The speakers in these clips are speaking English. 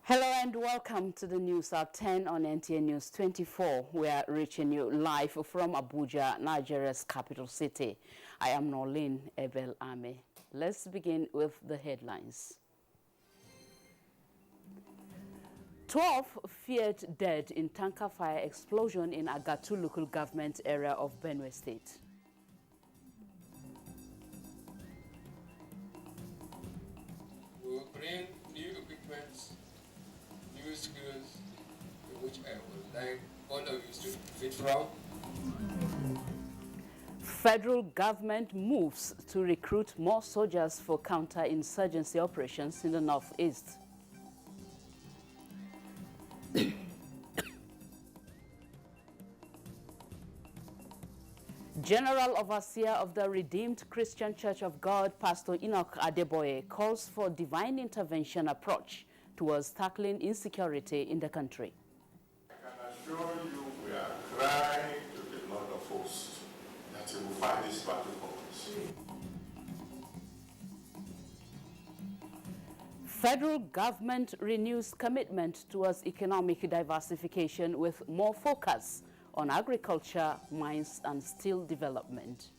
Hello and welcome to the news at 10 on NTA News 24. We are reaching you live from Abuja, Nigeria's capital city. I am Norlene Ebel Ame. Let's begin with the headlines. 12 feared dead in tanker fire explosion in Agatu local government area of Benue State. We will bring new equipment, new skills, which I would like all of you to benefit from. Federal government moves to recruit more soldiers for counter-insurgency operations in the northeast. General Overseer of the Redeemed Christian Church of God, Pastor Enoch Adeboye, calls for divine intervention approach towards tackling insecurity in the country. I can assure you we are crying to the Lord of hosts that he will fight this battle for us. Federal government renews commitment towards economic diversification with more focus on agriculture, mines, and steel development.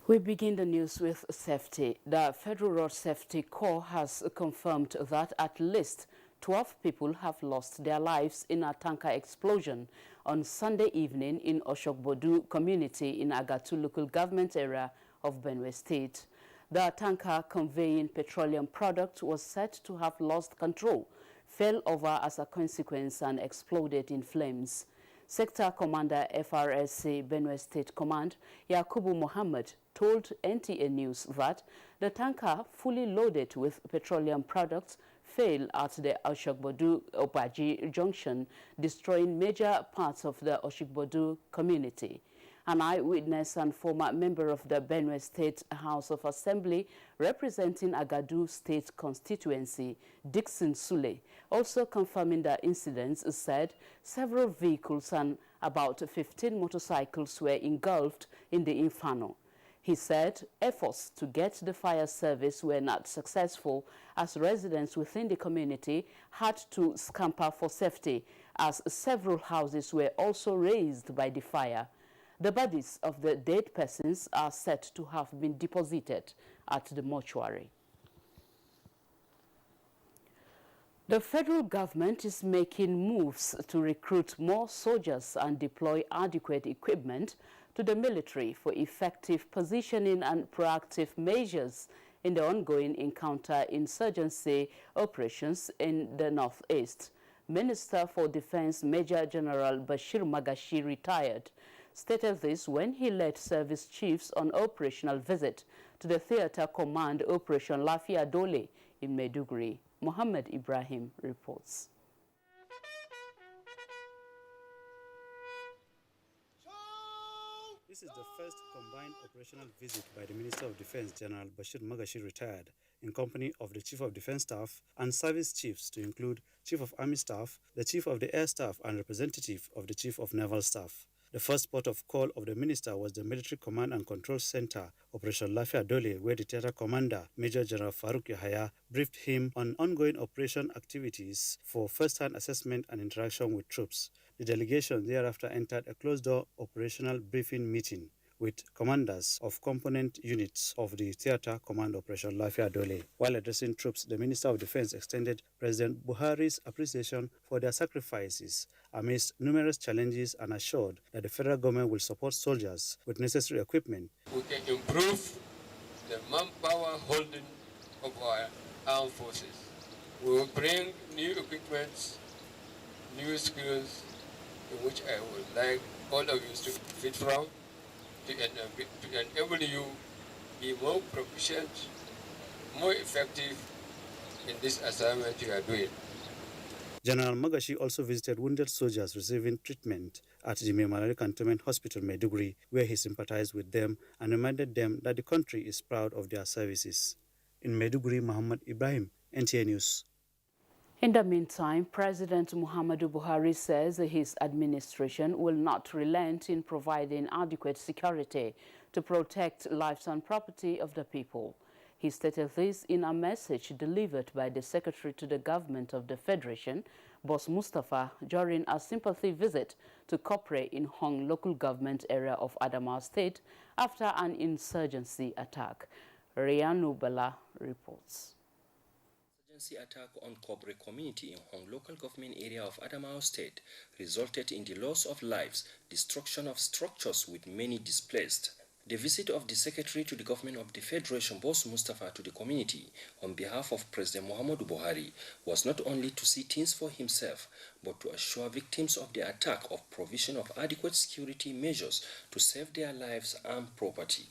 We begin the news with safety. The Federal Road Safety Corps has confirmed that at least 12 people have lost their lives in a tanker explosion on Sunday evening in Oshogbodu community in Agatu local government area of Benue State. The tanker conveying petroleum product was said to have lost control, fell over as a consequence and exploded in flames. Sector Commander FRSC Benue State Command Yakubu Mohammed told NTA News that the tanker fully loaded with petroleum products failed at the Oshogbodu-Obaji junction, destroying major parts of the Oshogbodu community. An eyewitness and former member of the Benue State House of Assembly representing Agadu State constituency, Dixon Sule, also confirming the incidents, said several vehicles and about 15 motorcycles were engulfed in the inferno. He said efforts to get the fire service were not successful as residents within the community had to scamper for safety as several houses were also razed by the fire. The bodies of the dead persons are said to have been deposited at the mortuary. The federal government is making moves to recruit more soldiers and deploy adequate equipment to the military for effective positioning and proactive measures in the ongoing counter-insurgency operations in the northeast. Minister for Defense Major General Bashir Magashi, retired, stated this when he led service chiefs on operational visit to the Theater Command Operation Lafia Dole in Maiduguri. Mohammed Ibrahim reports. This is the first combined operational visit by the Minister of Defense General Bashir Magashi, retired, in company of the Chief of Defense Staff and service chiefs to include Chief of Army Staff, the Chief of the Air Staff and representative of the Chief of Naval Staff. The first port of call of the minister was the Military Command and Control Center, Operation Lafia Dole, where the theater commander, Major General Faruk Yahaya, briefed him on ongoing operation activities for first-hand assessment and interaction with troops. The delegation thereafter entered a closed-door operational briefing meeting with commanders of component units of the Theater Command Operation Lafia Dole. While addressing troops, the Minister of Defense extended President Buhari's appreciation for their sacrifices amidst numerous challenges and assured that the federal government will support soldiers with necessary equipment. We can improve the manpower holding of our armed forces. We will bring new equipment, new skills, in which I would like all of you to benefit from, to enable you be more proficient, more effective in this assignment you are doing. General Magashi also visited wounded soldiers receiving treatment at the Malari Cantonment Hospital, Maiduguri, where he sympathized with them and reminded them that the country is proud of their services. In Maiduguri, Muhammad Ibrahim, NTA News. In the meantime, President Muhammadu Buhari says his administration will not relent in providing adequate security to protect lives and property of the people. He stated this in a message delivered by the Secretary to the Government of the Federation, Boss Mustapha, during a sympathy visit to Kopre in Hong local government area of Adamawa State after an insurgency attack. Rianu Bala reports. Attack on Kobre community in Hong local government area of Adamawa State resulted in the loss of lives, destruction of structures with many displaced. The visit of the Secretary to the Government of the Federation, Boss Mustapha, to the community on behalf of President Muhammadu Buhari was not only to see things for himself, but to assure victims of the attack of provision of adequate security measures to save their lives and property.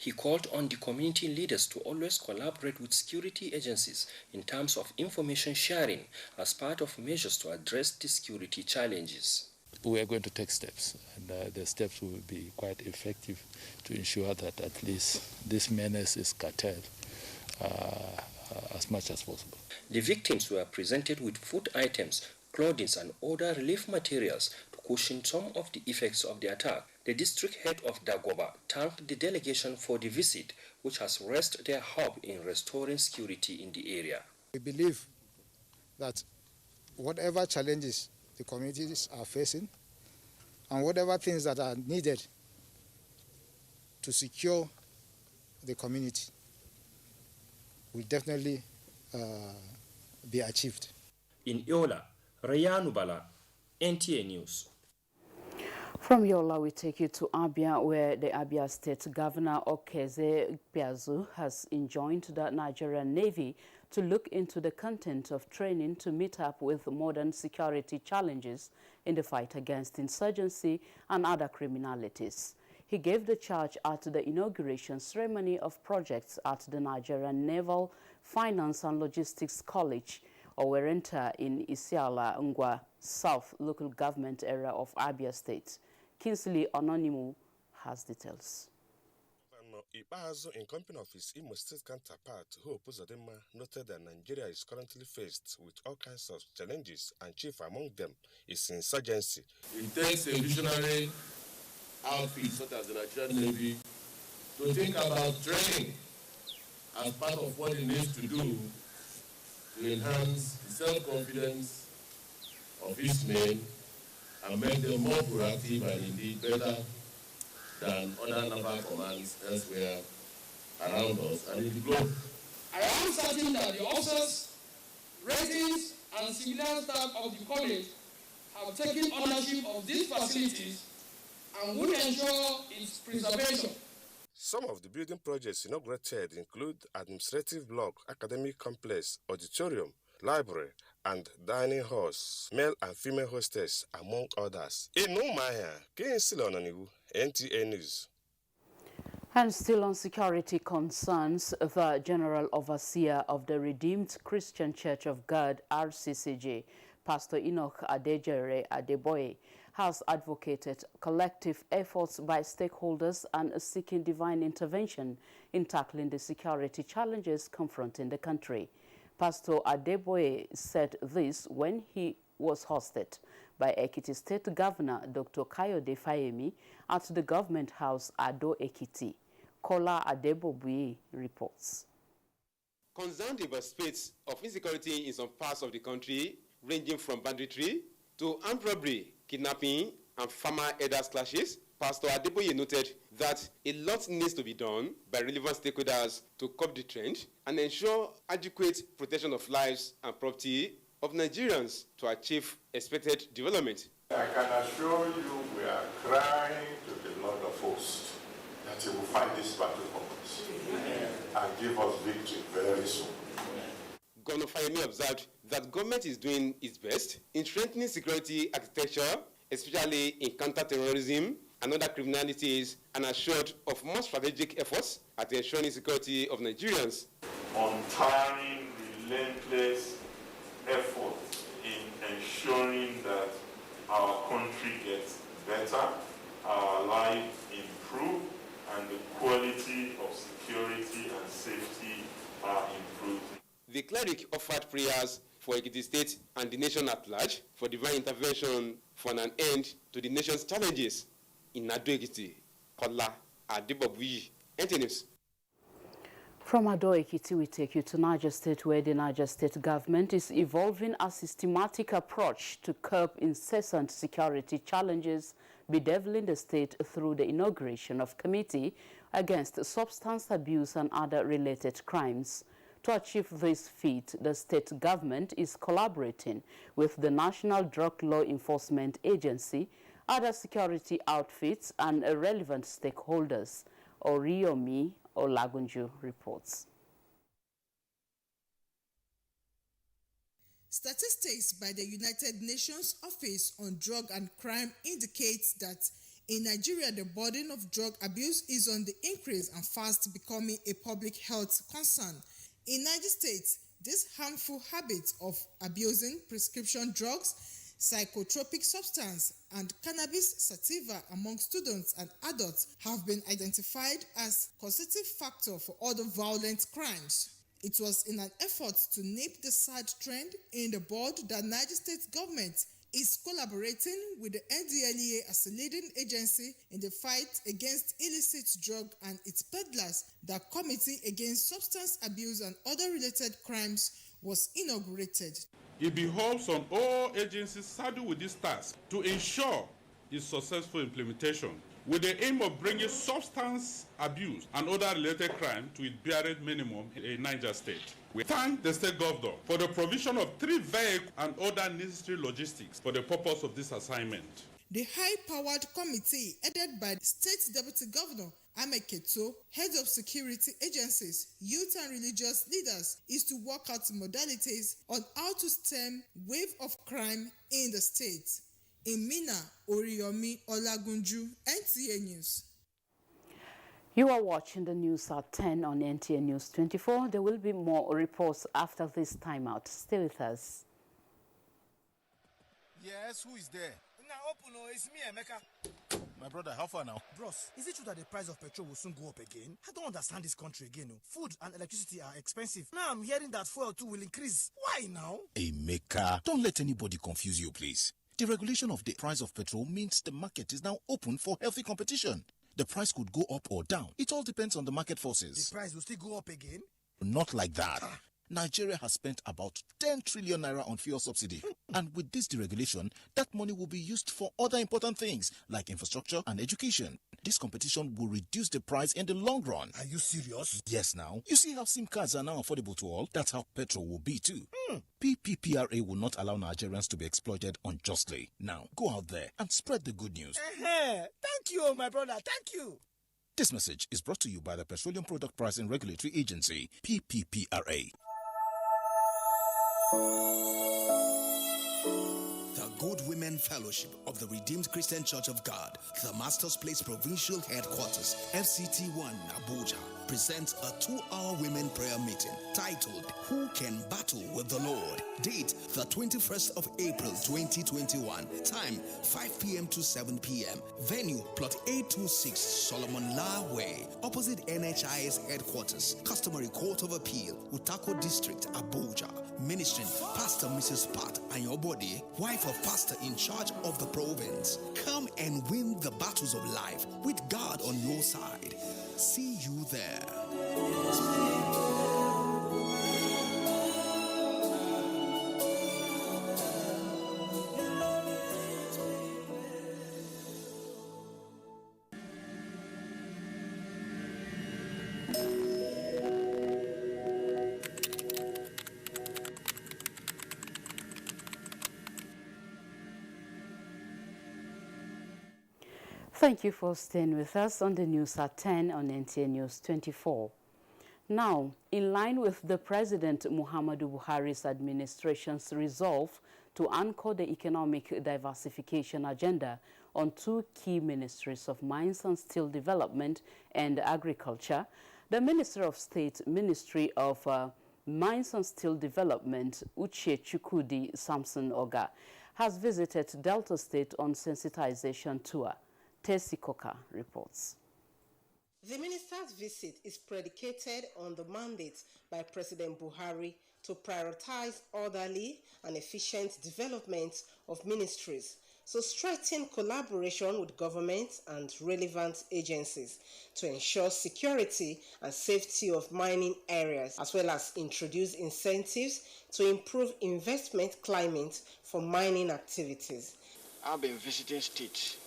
He called on the community leaders to always collaborate with security agencies in terms of information sharing as part of measures to address the security challenges. We are going to take steps, and the steps will be quite effective to ensure that at least this menace is curtailed as much as possible. The victims were presented with food items, clothing, and other relief materials to cushion some of the effects of the attack. The district head of Dagoba thanked the delegation for the visit, which has raised their hope in restoring security in the area. We believe that whatever challenges the communities are facing and whatever things that are needed to secure the community will definitely be achieved. In Yola, Rayanu Bala, NTA News. From Yola, we take you to Abia, where the Abia State Governor Okeze Piazu has enjoined the Nigerian Navy to look into the content of training to meet up with modern security challenges in the fight against insurgency and other criminalities. He gave the charge at the inauguration ceremony of projects at the Nigerian Naval Finance and Logistics College, Owerenta, in Isiala Ngwa South local government area of Abia State. Kingsley Ononimu has details. Governor Ibazo, in company of his Imo State counterpart, Hope Uzodinma, noted that Nigeria is currently faced with all kinds of challenges, and chief among them is insurgency. It takes a visionary outfit such as the Nigerian Navy to think about training as part of what it needs to do to enhance the self-confidence of its men and make them more proactive and indeed better than other naval commands elsewhere around us and in the globe. I am certain that the officers, ratings, and civilian staff of the college have taken ownership of these facilities and will ensure its preservation. Some of the building projects inaugurated include administrative block, academic complex, auditorium, library, and dining halls, male and female hostels, among others. In Umaya, Kingsley Ononiwu, NTA News. And still on security concerns, the General Overseer of the Redeemed Christian Church of God, RCCG, Pastor Enoch Adejere Adeboye, has advocated collective efforts by stakeholders and seeking divine intervention in tackling the security challenges confronting the country. Pastor Adeboye said this when he was hosted by Ekiti State Governor Dr. Kayode Fayemi at the Government House Ado Ekiti. Kola Adeboye reports. Concerned about space of insecurity in some parts of the country, ranging from banditry to armed robbery, kidnapping, and farmer herders clashes, Pastor Adeboye noted that a lot needs to be done by relevant stakeholders to curb the trend and ensure adequate protection of lives and property of Nigerians to achieve expected development. I can assure you we are crying to the Lord of hosts that he will fight this battle for us and give us victory very soon. Governor Fayemi observed that government is doing its best in strengthening security architecture, especially in counter-terrorism and other criminalities, and assured of more strategic efforts at ensuring the security of Nigerians. Untiring, relentless effort in ensuring that our country gets better, our lives improve, and the quality of security and safety are improving. The cleric offered prayers for Ekiti State and the nation at large for divine intervention for an end to the nation's challenges in Ado Ekiti. Kola Adebobuyi, NTA News. From Ado Ekiti, we take you to Niger State, where the Niger State government is evolving a systematic approach to curb incessant security challenges bedeviling the state through the inauguration of Committee Against Substance Abuse and Other Related Crimes. To achieve this feat, the state government is collaborating with the National Drug Law Enforcement Agency, other security outfits, and relevant stakeholders. Oriyomi Olagunju reports. Statistics by the United Nations Office on Drug and Crime indicates that in Nigeria, the burden of drug abuse is on the increase and fast becoming a public health concern. In Niger State, this harmful habit of abusing prescription drugs, psychotropic substance, and cannabis sativa among students and adults have been identified as causative factor for other violent crimes. It was in an effort to nip the sad trend in the bud that Niger State government is collaborating with the NDLEA as a leading agency in the fight against illicit drug and its peddlers. The Committee Against Substance Abuse and Other Related Crimes was inaugurated. It behoves on all agencies saddled with this task to ensure its successful implementation, with the aim of bringing substance abuse and other related crime to its barred minimum in Niger State. We thank the state governor for the provision of 3 vehicles and other necessary logistics for the purpose of this assignment. The high-powered committee, headed by the State Deputy Governor Ameketo, head of security agencies, youth and religious leaders, is to work out modalities on how to stem wave of crime in the state. In Mina, Oriyomi Olagunju, NTA News. You are watching the news at 10 on NTA News 24. There will be more reports after this timeout. Stay with us. Yes, who is there? It's me, Emeka. My brother, how far now? Bros, is it true that the price of petrol will soon go up again? I don't understand this country again. Food and electricity are expensive. Now I'm hearing that fuel too will increase. Why now? Emeka, don't let anybody confuse you, please. The regulation of the price of petrol means the market is now open for healthy competition. The price could go up or down. It all depends on the market forces. The price will still go up again? Not like that. Nigeria has spent about 10 trillion naira on fuel subsidy. And with this deregulation, that money will be used for other important things like infrastructure and education. This competition will reduce the price in the long run. Are you serious? Yes, now. You see how SIM cards are now affordable to all? That's how petrol will be too. PPPRA will not allow Nigerians to be exploited unjustly. Now, go out there and spread the good news. Thank you, my brother. Thank you. This message is brought to you by the Petroleum Product Pricing Regulatory Agency, PPPRA. The Good Women Fellowship of the Redeemed Christian Church of God, the Master's Place Provincial Headquarters, FCT1 Abuja, presents a 2-hour women prayer meeting titled Who Can Battle with the Lord? Date the 21st of April 2021. Time 5 p.m. to 7 p.m. Venue plot 826 Solomon La Way, opposite NHIS headquarters, Customary Court of Appeal, Utako District, Abuja. Ministering Pastor Mrs. Pat Anyobode, wife of pastor in charge of the province. Come and win the battles of life with God on your side. See you there. Thank you for staying with us on the news at 10 on NTA News 24. Now, in line with the President Muhammadu Buhari's administration's resolve to anchor the economic diversification agenda on 2 key ministries of Mines and Steel Development and Agriculture, the Minister of State, Ministry of Mines and Steel Development, Uche Chukwudi Samson Oga, has visited Delta State on sensitization tour. Tessie Coker reports. The minister's visit is predicated on the mandate by President Buhari to prioritize orderly and efficient development of ministries, to strengthen collaboration with government and relevant agencies to ensure security and safety of mining areas, as well as introduce incentives to improve investment climate for mining activities. I've been visiting states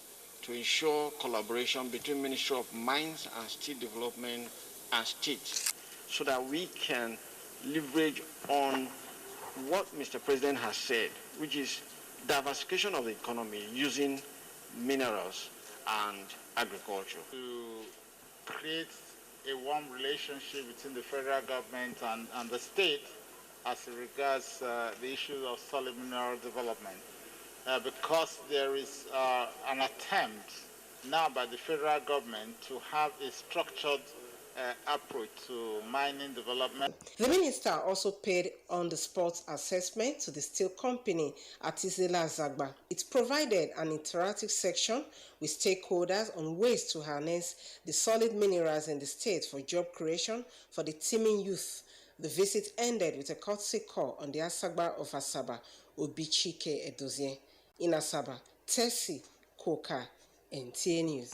to ensure collaboration between Ministry of Mines and Steel Development and states so that we can leverage on what Mr. President has said, which is diversification of the economy using minerals and agriculture. To create a warm relationship between the federal government and the state as regards the issues of solid mineral development. Because there is an attempt now by the federal government to have a structured approach to mining development. The minister also paid on-the-spot assessment to the steel company Atizela Zagba. It provided an interactive section with stakeholders on ways to harness the solid minerals in the state for job creation for the teeming youth. The visit ended with a courtesy call on the Asagba of Asaba, Obichike Edozie. In Asaba, Tessie Koka, NTA News.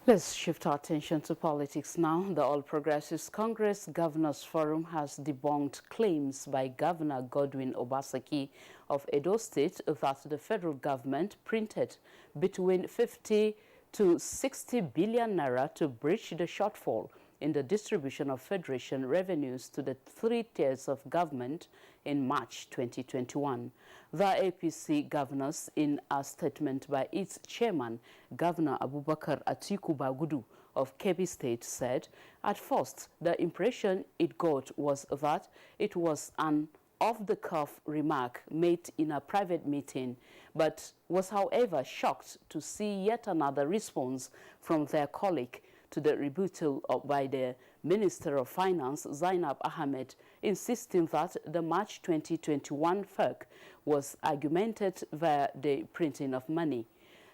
Let's shift our attention to politics now. The All Progressives Congress Governors Forum has debunked claims by Governor Godwin Obaseki of Edo State that the federal government printed between 50 to 60 billion naira to bridge the shortfall in the distribution of federation revenues to the 3 tiers of government in March 2021. The APC governors, in a statement by its chairman, Governor Abubakar Atiku Bagudu of Kebbi State, said, at first, the impression it got was that it was an off-the-cuff remark made in a private meeting, but was, however, shocked to see yet another response from their colleague to the rebuttal by the Minister of Finance, Zainab Ahmed, insisting that the March 2021 FERC was augmented via the printing of money.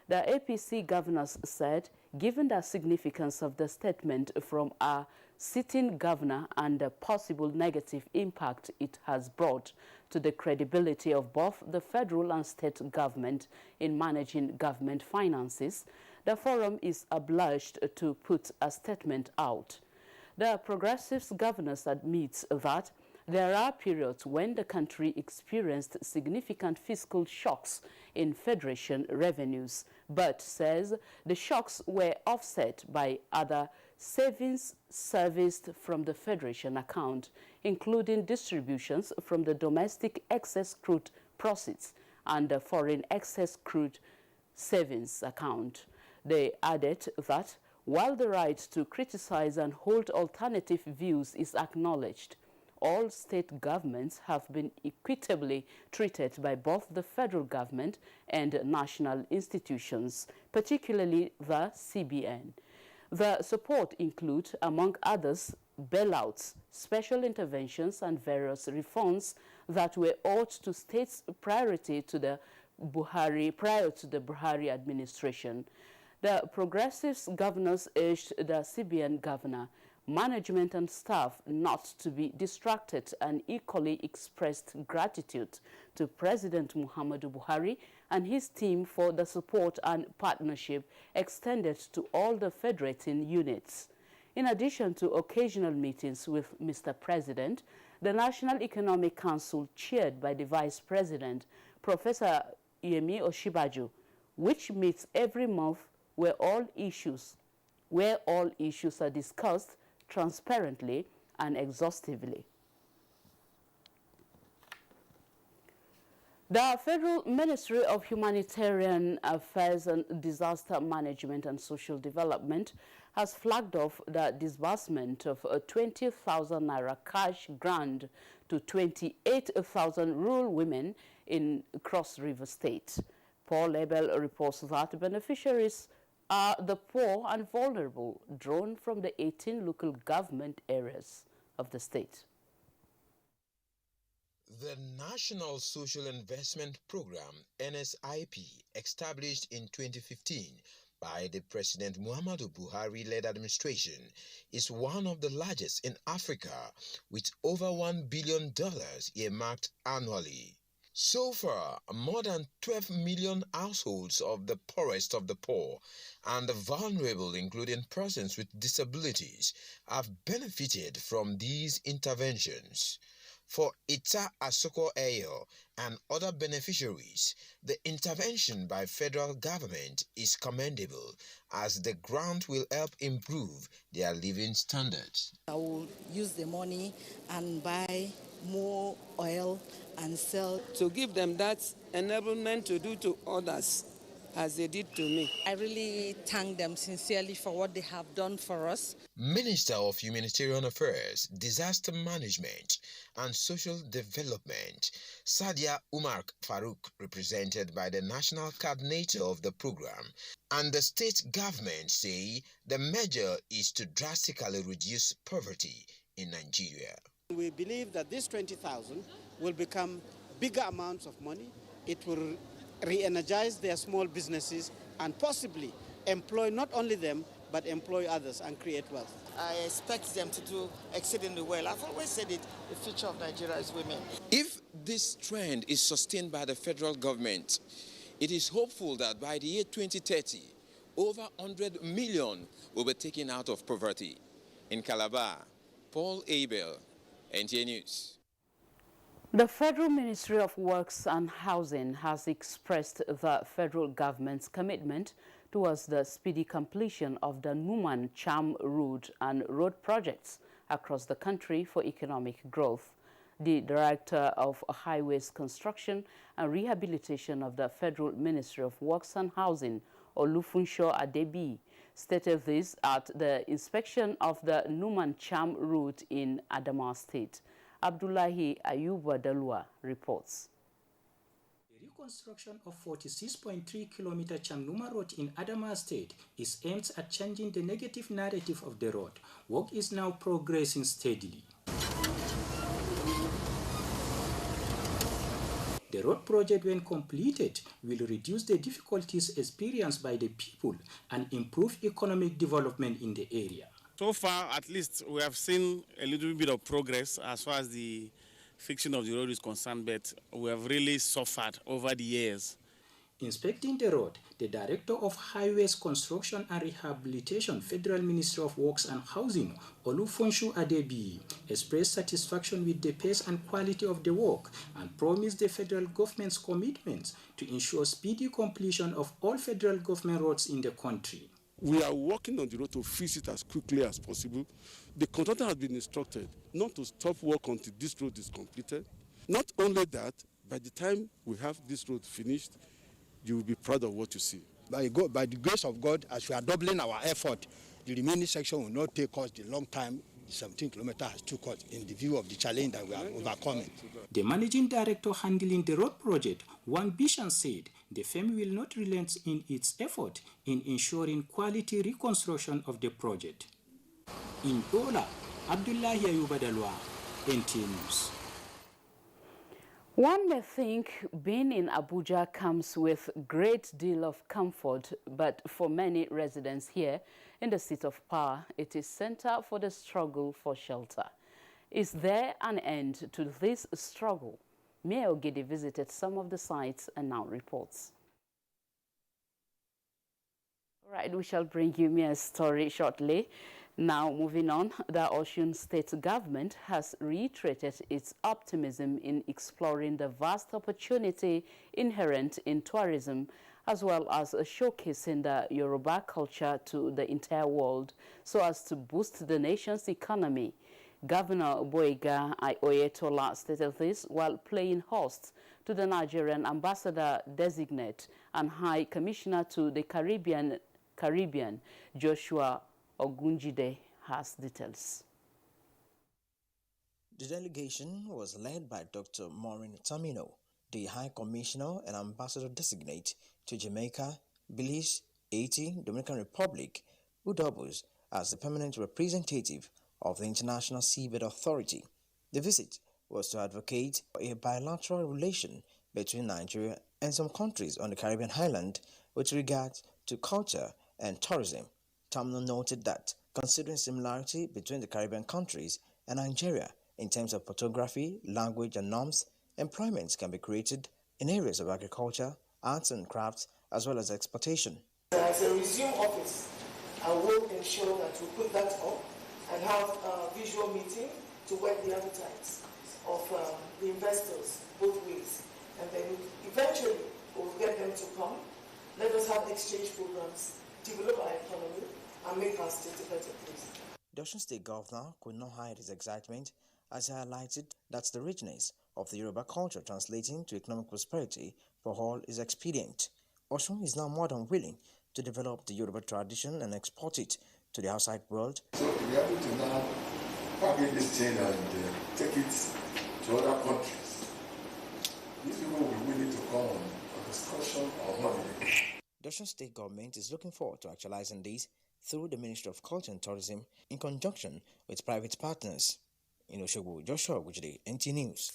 The APC governors said, given the significance of the statement from a sitting governor and the possible negative impact it has brought to the credibility of both the federal and state government in managing government finances, the forum is obliged to put a statement out. The Progressives governors admit that there are periods when the country experienced significant fiscal shocks in federation revenues, but says the shocks were offset by other savings serviced from the federation account, including distributions from the domestic excess crude proceeds and the foreign excess crude savings account. They added that while the right to criticize and hold alternative views is acknowledged, all state governments have been equitably treated by both the federal government and national institutions, particularly the CBN. The support includes, among others, bailouts, special interventions, and various reforms that were owed to states prior to the Buhari administration. The Progressives governors urged the CBN governor, management and staff not to be distracted, and equally expressed gratitude to President Muhammadu Buhari and his team for the support and partnership extended to all the federating units. In addition to occasional meetings with Mr. President, the National Economic Council, chaired by the Vice President, Professor Yemi Oshibaju, which meets every month where all issues are discussed transparently and exhaustively. The Federal Ministry of Humanitarian Affairs and Disaster Management and Social Development has flagged off the disbursement of a 20,000 naira cash grant to 28,000 rural women in Cross River State. Paul Lebel reports that beneficiaries are the poor and vulnerable, drawn from the 18 local government areas of the state. The National Social Investment Program, NSIP, established in 2015 by the President Muhammadu Buhari-led administration is one of the largest in Africa, with over $1 billion earmarked annually. So far, more than 12 million households of the poorest of the poor and the vulnerable, including persons with disabilities, have benefited from these interventions. For Ita Asoko Eyo and other beneficiaries, the intervention by federal government is commendable, as the grant will help improve their living standards. I will use the money and buy more oil and sell. To give them that enablement to do to others as they did to me. I really thank them sincerely for what they have done for us. Minister of Humanitarian Affairs, Disaster Management and Social Development, Sadia Umar Farouk, represented by the national coordinator of the program, and the state government say the measure is to drastically reduce poverty in Nigeria. We believe that this 20,000 will become bigger amounts of money. It will re-energize their small businesses and possibly employ not only them, but employ others and create wealth. I expect them to do exceedingly well. I've always said it, the future of Nigeria is women. If this trend is sustained by the federal government, it is hopeful that by the year 2030, over 100 million will be taken out of poverty. In Calabar, Paul Abel, NTA News. The Federal Ministry of Works and Housing has expressed the federal government's commitment towards the speedy completion of the Newman, Cham route and road projects across the country for economic growth. The Director of Highways Construction and Rehabilitation of the Federal Ministry of Works and Housing, Olufunsho Adebi, stated this at the inspection of the Newman Cham route in Adamawa State. Abdullahi Ayuba Dalua reports. The reconstruction of 46.3-kilometer Cham-Numa Road in Adamawa State is aimed at changing the negative narrative of the road. Work is now progressing steadily. The road project, when completed, will reduce the difficulties experienced by the people and improve economic development in the area. So far, at least, we have seen a little bit of progress as far as the fixing of the road is concerned, but we have really suffered over the years. Inspecting the road, the Director of Highways Construction and Rehabilitation, Federal Ministry of Works and Housing, Olufunsho Adebi, expressed satisfaction with the pace and quality of the work and promised the federal government's commitments to ensure speedy completion of all federal government roads in the country. We are working on the road to fix it as quickly as possible. The contractor has been instructed not to stop work until this road is completed. Not only that, by the time we have this road finished, you will be proud of what you see. By the grace of God, as we are doubling our effort, the remaining section will not take us the long time 17 kilometers has took us in the view of the challenge that we are overcoming. The managing director handling the road project, Wang Bishan, said the firm will not relent in its effort in ensuring quality reconstruction of the project. In Ola, Abdullahi Ayubadalwa, NTA News. One may think being in Abuja comes with a great deal of comfort, but for many residents here in the seat of power, it is center for the struggle for shelter. Is there an end to this struggle? Mayor Ogede visited some of the sites and now reports. All right, we shall bring you Mayor's story shortly. Now, moving on, the Osun State government has reiterated its optimism in exploring the vast opportunity inherent in tourism, as well as showcasing the Yoruba culture to the entire world so as to boost the nation's economy. Governor Boyega Oyetola stated this while playing host to the Nigerian ambassador-designate and High Commissioner to the Caribbean, Joshua Ogunjide has details. The delegation was led by Dr. Maureen Tamino, the High Commissioner and Ambassador-designate to Jamaica, Belize, Haiti, Dominican Republic, who doubles as the permanent representative of the International Seabed Authority. The visit was to advocate for a bilateral relation between Nigeria and some countries on the Caribbean island with regard to culture and Tourism. Tamno noted that, considering similarity between the Caribbean countries and Nigeria in terms of photography, language and norms, employment can be created in areas of agriculture, arts and crafts, as well as exportation. As a resume office, I will ensure that we put that up and have a visual meeting to work the appetites of the investors both ways. And then eventually we'll get them to come. Let us have exchange programs, develop our economy, and make our state a better place. The Osun State Governor could not hide his excitement as he highlighted that the richness of the Yoruba culture translating to economic prosperity for all is expedient. Osun is now more than willing to develop the Yoruba tradition and export it to the outside world. So to be able to now package this thing and take it to other countries, these people will be willing to come on excursion or holiday. The Osun State government is looking forward to actualizing this through the Ministry of Culture and Tourism in conjunction with private partners. In Oshogbo, Joshua Wujde, NTA News.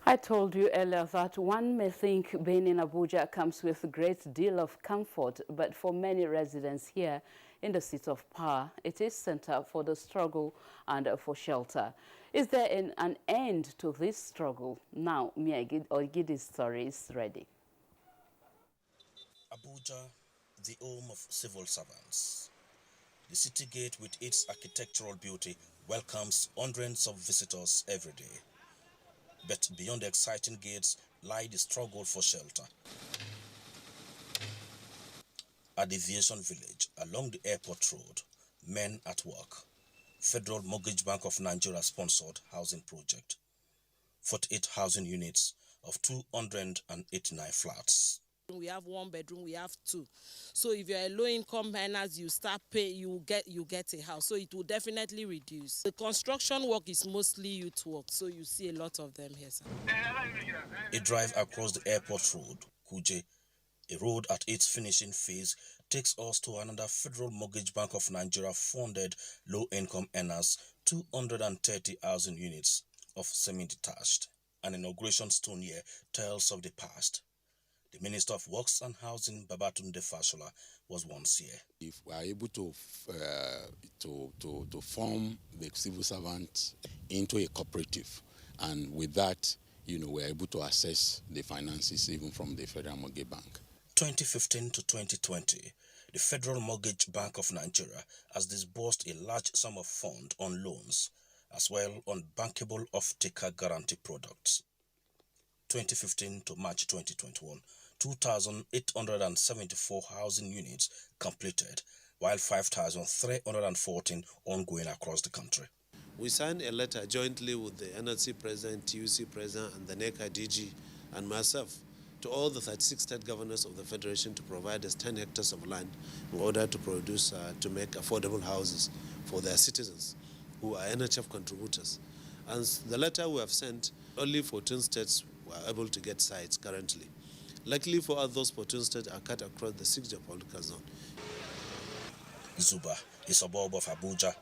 I told you earlier that one may think being in Abuja comes with a great deal of comfort, but for many residents here in the seat of power, it is center for the struggle and for shelter. Is there an end to this struggle? Now, Ogidi's story is ready. Abuja, the home of civil servants. The city gate with its architectural beauty welcomes hundreds of visitors every day. But beyond the exciting gates lie the struggle for shelter. At the Aviation Village, along the airport road, men at work. Federal Mortgage Bank of Nigeria sponsored housing project. 48 housing units of 289 flats. We have one bedroom, we have two. So if you're a low-income earners, you start pay, you get a house. So it will definitely reduce. The construction work is mostly youth work, so you see a lot of them here. Sir. A drive across the airport road, Kuje, a road at its finishing phase, takes us to another Federal Mortgage Bank of Nigeria funded low-income earners 230 housing units of semi-detached. An inauguration stone here tells of the past. The Minister of Works and Housing, Babatunde Fashola, was once here. If we are able to form the civil servants into a cooperative, and with that, we are able to access the finances even from the Federal Mortgage Bank. 2015 to 2020, the Federal Mortgage Bank of Nigeria has disbursed a large sum of funds on loans, as well on bankable off-taker guarantee products. 2015 to March 2021, 2,874 housing units completed, while 5,314 ongoing across the country. We signed a letter jointly with the NLC President, TUC President, and the NECA DG, and myself, to all the 36 state governors of the Federation to provide us 10 hectares of land in order to produce, to make affordable houses for their citizens who are NHF contributors. And the letter we have sent, only 14 states were able to get sites currently. Luckily for us, those 14 states are cut across the 6 geopolitical zone. Zuba, a suburb of Abuja,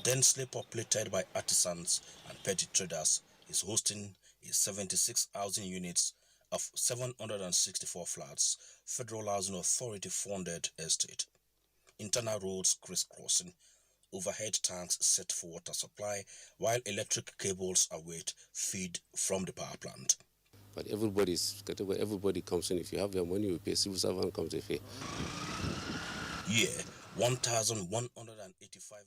densely populated by artisans and petty traders, is hosting a 76 housing units of 764 flats, Federal Housing Authority funded estate. Internal roads crisscrossing, overhead tanks set for water supply, while electric cables await feed from the power plant. But everybody comes in. If you have your money, you pay. Civil servant comes to pay. Here, 1,185